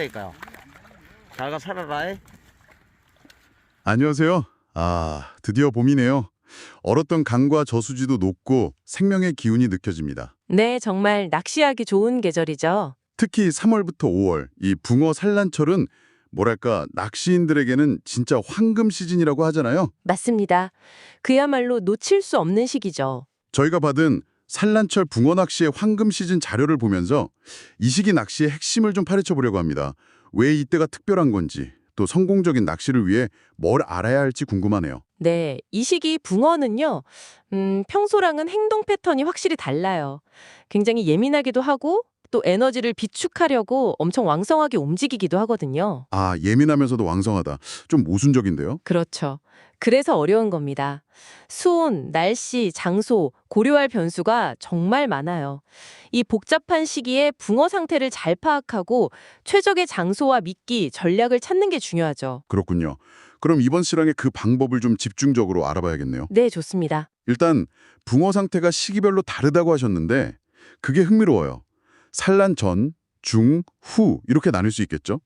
된다니까요. 잘가 살아라. 안녕하세요. 드디어 봄이네요. 얼었던 강과 저수지도 녹고 생명의 기운이 느껴집니다. 네, 정말 낚시하기 좋은 계절이죠. 특히 3월부터 5월, 이 붕어 산란철은 뭐랄까 낚시인들에게는 진짜 황금 시즌이라고 하잖아요. 맞습니다. 그야말로 놓칠 수 없는 시기죠. 저희가 받은 산란철 붕어 낚시의 황금 시즌 자료를 보면서 이 시기 낚시의 핵심을 좀 파헤쳐 보려고 합니다. 왜 이때가 특별한 건지, 또 성공적인 낚시를 위해 뭘 알아야 할지 궁금하네요. 네, 이 시기 붕어는요, 평소랑은 행동 패턴이 확실히 달라요. 굉장히 예민하기도 하고, 또 에너지를 비축하려고 엄청 왕성하게 움직이기도 하거든요. 예민하면서도 왕성하다. 좀 모순적인데요? 그렇죠. 그래서 어려운 겁니다. 수온, 날씨, 장소, 고려할 변수가 정말 많아요. 이 복잡한 시기에 붕어 상태를 잘 파악하고 최적의 장소와 미끼, 전략을 찾는 게 중요하죠. 그렇군요. 그럼 이번 실황의 그 방법을 좀 집중적으로 알아봐야겠네요. 네, 좋습니다. 일단 붕어 상태가 시기별로 다르다고 하셨는데 그게 흥미로워요. 산란 전, 중, 후 이렇게 나눌 수 있겠죠?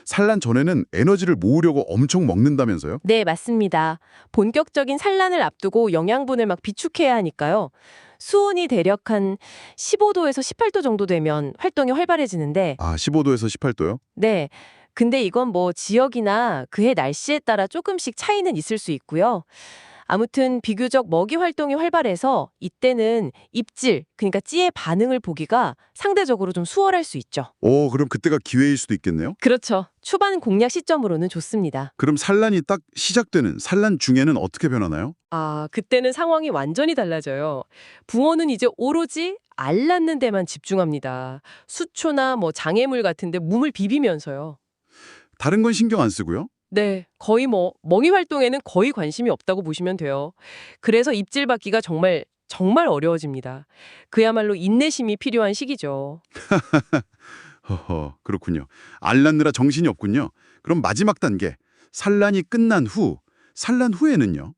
산란 전에는 에너지를 모으려고 엄청 먹는다면서요? 네, 맞습니다. 본격적인 산란을 앞두고 영양분을 막 비축해야 하니까요. 수온이 대략 한 15도에서 18도 정도 되면 활동이 활발해지는데, 15도에서 18도요? 네. 근데 이건 뭐 지역이나 그해 날씨에 따라 조금씩 차이는 있을 수 있고요. 아무튼 비교적 먹이 활동이 활발해서 이때는 입질, 그러니까 찌의 반응을 보기가 상대적으로 좀 수월할 수 있죠. 그럼 그때가 기회일 수도 있겠네요? 그렇죠. 초반 공략 시점으로는 좋습니다. 그럼 산란이 딱 시작되는 산란 중에는 어떻게 변하나요? 그때는 상황이 완전히 달라져요. 붕어는 이제 오로지 알 낳는 데만 집중합니다. 수초나 뭐 장애물 같은데 몸을 비비면서요. 다른 건 신경 안 쓰고요? 네, 거의 먹이 활동에는 거의 관심이 없다고 보시면 돼요. 그래서 입질 받기가 정말 정말 어려워집니다. 그야말로 인내심이 필요한 시기죠. 그렇군요. 알 낳느라 정신이 없군요. 그럼 마지막 단계, 산란이 끝난 후, 산란 후에는요?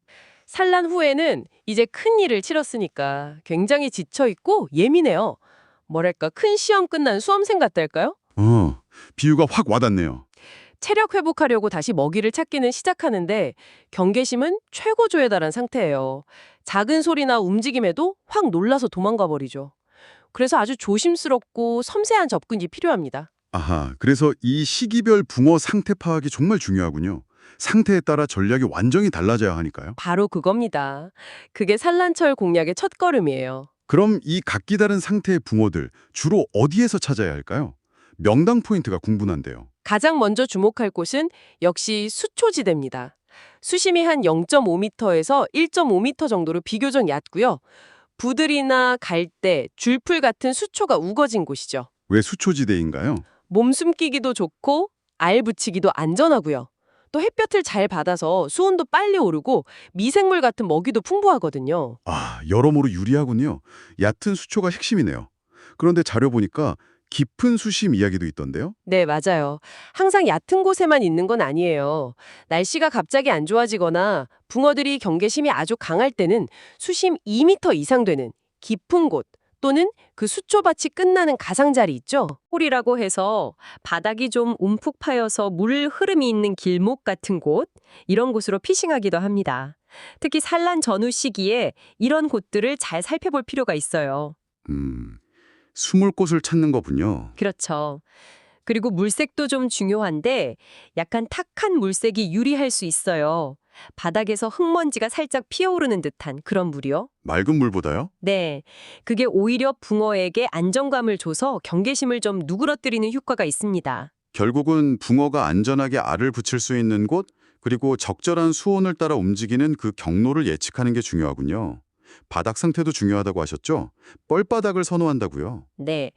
산란 후에는 이제 큰 일을 치렀으니까 굉장히 지쳐 있고 예민해요. 뭐랄까, 큰 시험 끝난 수험생 같달까요? 비유가 확 와닿네요. 체력 회복하려고 다시 먹이를 찾기는 시작하는데 경계심은 최고조에 달한 상태예요. 작은 소리나 움직임에도 확 놀라서 도망가 버리죠. 그래서 아주 조심스럽고 섬세한 접근이 필요합니다. 그래서 이 시기별 붕어 상태 파악이 정말 중요하군요. 상태에 따라 전략이 완전히 달라져야 하니까요. 바로 그겁니다. 그게 산란철 공략의 첫걸음이에요. 그럼 이 각기 다른 상태의 붕어들 주로 어디에서 찾아야 할까요? 명당 포인트가 궁금한데요. 가장 먼저 주목할 곳은 역시 수초지대입니다. 수심이 한 0.5m에서 1.5m 정도로 비교적 얕고요. 부들이나 갈대, 줄풀 같은 수초가 우거진 곳이죠. 왜 수초지대인가요? 몸 숨기기도 좋고 알 붙이기도 안전하고요. 또 햇볕을 잘 받아서 수온도 빨리 오르고 미생물 같은 먹이도 풍부하거든요. 여러모로 유리하군요. 얕은 수초가 핵심이네요. 그런데 자료 보니까 깊은 수심 이야기도 있던데요? 네, 맞아요. 항상 얕은 곳에만 있는 건 아니에요. 날씨가 갑자기 안 좋아지거나 붕어들이 경계심이 아주 강할 때는 수심 2m 이상 되는 깊은 곳 또는 그 수초밭이 끝나는 가상자리 있죠? 홀이라고 해서 바닥이 좀 움푹 파여서 물 흐름이 있는 길목 같은 곳, 이런 곳으로 피싱하기도 합니다. 특히 산란 전후 시기에 이런 곳들을 잘 살펴볼 필요가 있어요. 숨을 곳을 찾는 거군요. 그렇죠. 그리고 물색도 좀 중요한데 약간 탁한 물색이 유리할 수 있어요. 바닥에서 흙먼지가 살짝 피어오르는 듯한 그런 물이요. 맑은 물보다요? 네, 그게 오히려 붕어에게 안정감을 줘서 경계심을 좀 누그러뜨리는 효과가 있습니다. 결국은 붕어가 안전하게 알을 붙일 수 있는 곳, 그리고 적절한 수온을 따라 움직이는 그 경로를 예측하는 게 중요하군요. 바닥 상태도 중요하다고 하셨죠? 뻘바닥을 선호한다고요? 네.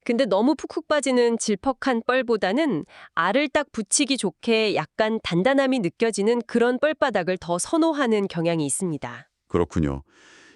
근데 너무 푹푹 빠지는 질퍽한 뻘보다는 알을 딱 붙이기 좋게 약간 단단함이 느껴지는 그런 뻘바닥을 더 선호하는 경향이 있습니다. 그렇군요.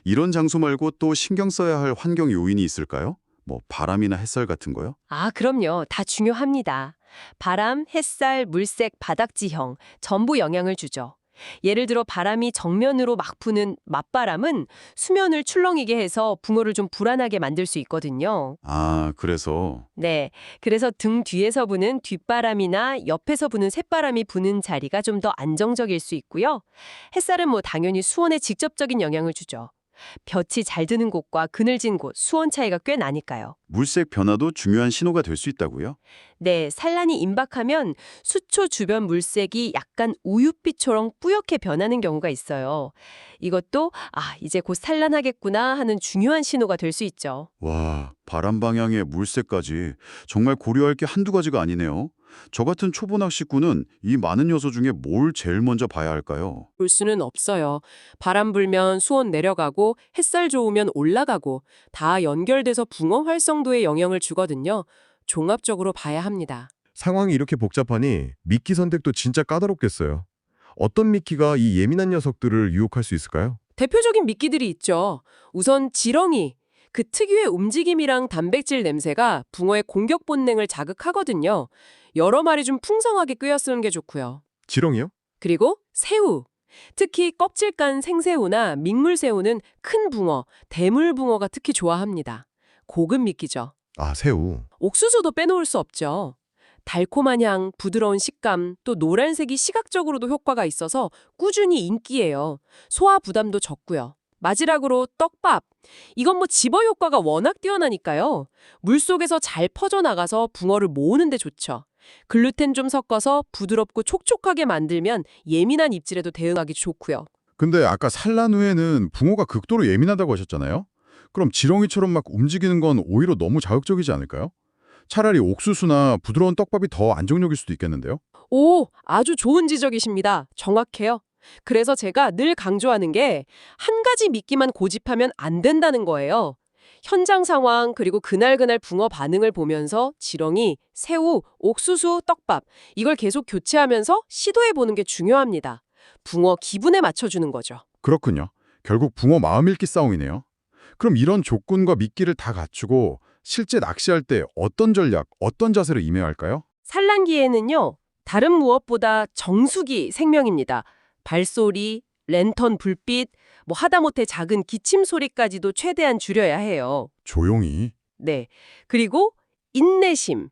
이런 장소 말고 또 신경 써야 할 환경 요인이 있을까요? 뭐 바람이나 햇살 같은 거요? 그럼요. 다 중요합니다. 바람, 햇살, 물색, 바닥 지형 전부 영향을 주죠. 예를 들어 바람이 정면으로 막 부는 맞바람은 수면을 출렁이게 해서 붕어를 좀 불안하게 만들 수 있거든요. 아, 그래서 네, 그래서 등 뒤에서 부는 뒷바람이나 옆에서 부는 쇳바람이 부는 자리가 좀 더 안정적일 수 있고요. 햇살은 뭐 당연히 수온에 직접적인 영향을 주죠. 볕이 잘 드는 곳과 그늘진 곳, 수온 차이가 꽤 나니까요. 물색 변화도 중요한 신호가 될 수 있다고요? 네, 산란이 임박하면 수초 주변 물색이 약간 우윳빛처럼 뿌옇게 변하는 경우가 있어요. 이것도 이제 곧 산란하겠구나 하는 중요한 신호가 될 수 있죠. 와, 바람 방향의 물색까지 정말 고려할 게 한두 가지가 아니네요. 저 같은 초보 낚시꾼은 이 많은 요소 중에 뭘 제일 먼저 봐야 할까요? 볼 수는 없어요. 바람 불면 수온 내려가고 햇살 좋으면 올라가고 다 연결돼서 붕어 활성도에 영향을 주거든요. 종합적으로 봐야 합니다. 상황이 이렇게 복잡하니 미끼 선택도 진짜 까다롭겠어요. 어떤 미끼가 이 예민한 녀석들을 유혹할 수 있을까요? 대표적인 미끼들이 있죠. 우선 지렁이. 그 특유의 움직임이랑 단백질 냄새가 붕어의 공격 본능을 자극하거든요. 여러 마리 좀 풍성하게 꿰어 쓰는 게 좋고요. 지렁이요? 그리고 새우. 특히 껍질 깐 생새우나 민물새우는 큰 붕어, 대물붕어가 특히 좋아합니다. 고급 미끼죠. 아, 새우. 옥수수도 빼놓을 수 없죠. 달콤한 향, 부드러운 식감, 또 노란색이 시각적으로도 효과가 있어서 꾸준히 인기예요. 소화 부담도 적고요. 마지막으로 떡밥. 이건 뭐 집어 효과가 워낙 뛰어나니까요. 물속에서 잘 퍼져나가서 붕어를 모으는 데 좋죠. 글루텐 좀 섞어서 부드럽고 촉촉하게 만들면 예민한 입질에도 대응하기 좋고요. 근데 아까 산란 후에는 붕어가 극도로 예민하다고 하셨잖아요? 그럼 지렁이처럼 막 움직이는 건 오히려 너무 자극적이지 않을까요? 차라리 옥수수나 부드러운 떡밥이 더 안정적일 수도 있겠는데요? 오, 아주 좋은 지적이십니다. 정확해요. 그래서 제가 늘 강조하는 게 한 가지 미끼만 고집하면 안 된다는 거예요. 현장 상황 그리고 그날그날 붕어 반응을 보면서 지렁이, 새우, 옥수수, 떡밥 이걸 계속 교체하면서 시도해보는 게 중요합니다. 붕어 기분에 맞춰주는 거죠. 그렇군요. 결국 붕어 마음 읽기 싸움이네요. 그럼 이런 조건과 미끼를 다 갖추고 실제 낚시할 때 어떤 전략, 어떤 자세로 임해야 할까요? 산란기에는요. 다른 무엇보다 정수기 생명입니다. 발소리, 랜턴 불빛, 하다못해 작은 기침 소리까지도 최대한 줄여야 해요. 조용히. 네. 그리고 인내심.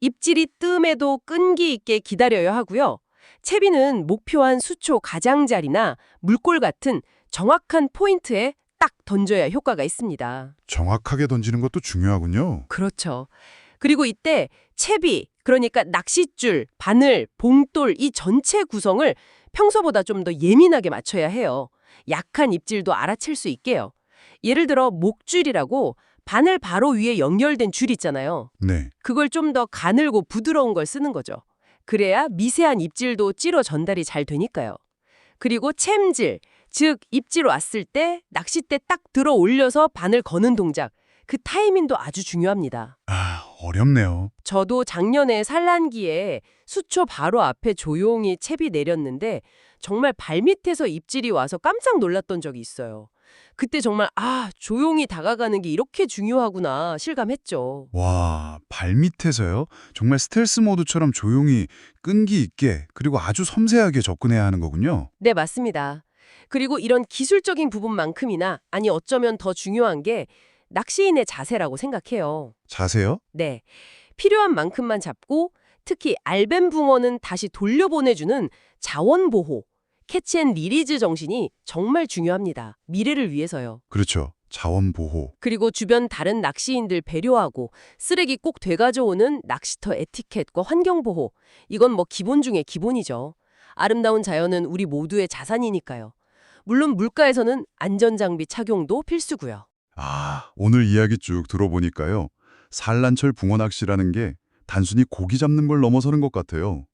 입질이 뜸해도 끈기 있게 기다려야 하고요. 채비는 목표한 수초 가장자리나 물골 같은 정확한 포인트에 딱 던져야 효과가 있습니다. 정확하게 던지는 것도 중요하군요. 그렇죠. 그리고 이때 채비, 그러니까 낚싯줄, 바늘, 봉돌 이 전체 구성을 평소보다 좀 더 예민하게 맞춰야 해요. 약한 입질도 알아챌 수 있게요. 예를 들어 목줄이라고 바늘 바로 위에 연결된 줄 있잖아요. 네. 그걸 좀 더 가늘고 부드러운 걸 쓰는 거죠. 그래야 미세한 입질도 찌러 전달이 잘 되니까요. 그리고 챔질, 즉 입질 왔을 때 낚싯대 딱 들어 올려서 바늘 거는 동작, 그 타이밍도 아주 중요합니다. 아, 어렵네요. 저도 작년에 산란기에 수초 바로 앞에 조용히 채비 내렸는데 정말 발밑에서 입질이 와서 깜짝 놀랐던 적이 있어요. 그때 정말 조용히 다가가는 게 이렇게 중요하구나 실감했죠. 와, 발밑에서요? 정말 스텔스 모드처럼 조용히 끈기 있게 그리고 아주 섬세하게 접근해야 하는 거군요. 네, 맞습니다. 그리고 이런 기술적인 부분만큼이나 어쩌면 더 중요한 게 낚시인의 자세라고 생각해요. 자세요? 네, 필요한 만큼만 잡고 특히 알벤 붕어는 다시 돌려보내주는 자원보호, 캐치앤리리즈 정신이 정말 중요합니다. 미래를 위해서요. 그렇죠. 자원 보호. 그리고 주변 다른 낚시인들 배려하고 쓰레기 꼭 되가져오는 낚시터 에티켓과 환경보호. 이건 기본 중에 기본이죠. 아름다운 자연은 우리 모두의 자산이니까요. 물론 물가에서는 안전장비 착용도 필수고요. 아, 오늘 이야기 쭉 들어보니까요. 산란철 붕어 낚시라는 게 단순히 고기 잡는 걸 넘어서는 것 같아요.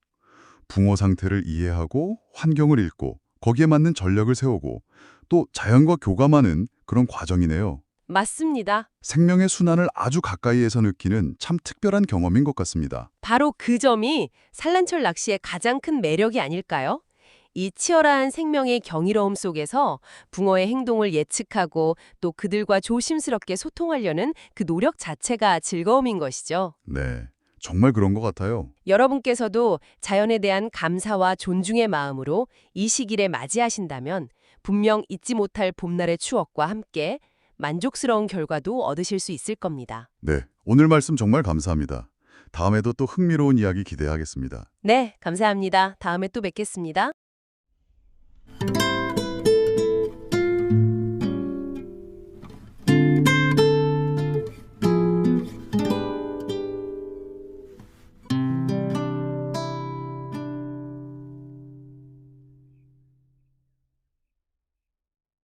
붕어 상태를 이해하고 환경을 읽고 거기에 맞는 전략을 세우고 또 자연과 교감하는 그런 과정이네요. 맞습니다. 생명의 순환을 아주 가까이에서 느끼는 참 특별한 경험인 것 같습니다. 바로 그 점이 산란철 낚시의 가장 큰 매력이 아닐까요? 이 치열한 생명의 경이로움 속에서 붕어의 행동을 예측하고 또 그들과 조심스럽게 소통하려는 그 노력 자체가 즐거움인 것이죠. 네. 정말 그런 것 같아요. 여러분께서도 자연에 대한 감사와 존중의 마음으로 이 시기를 맞이하신다면 분명 잊지 못할 봄날의 추억과 함께 만족스러운 결과도 얻으실 수 있을 겁니다. 네, 오늘 말씀 정말 감사합니다. 다음에도 또 흥미로운 이야기 기대하겠습니다. 네, 감사합니다. 다음에 또 뵙겠습니다.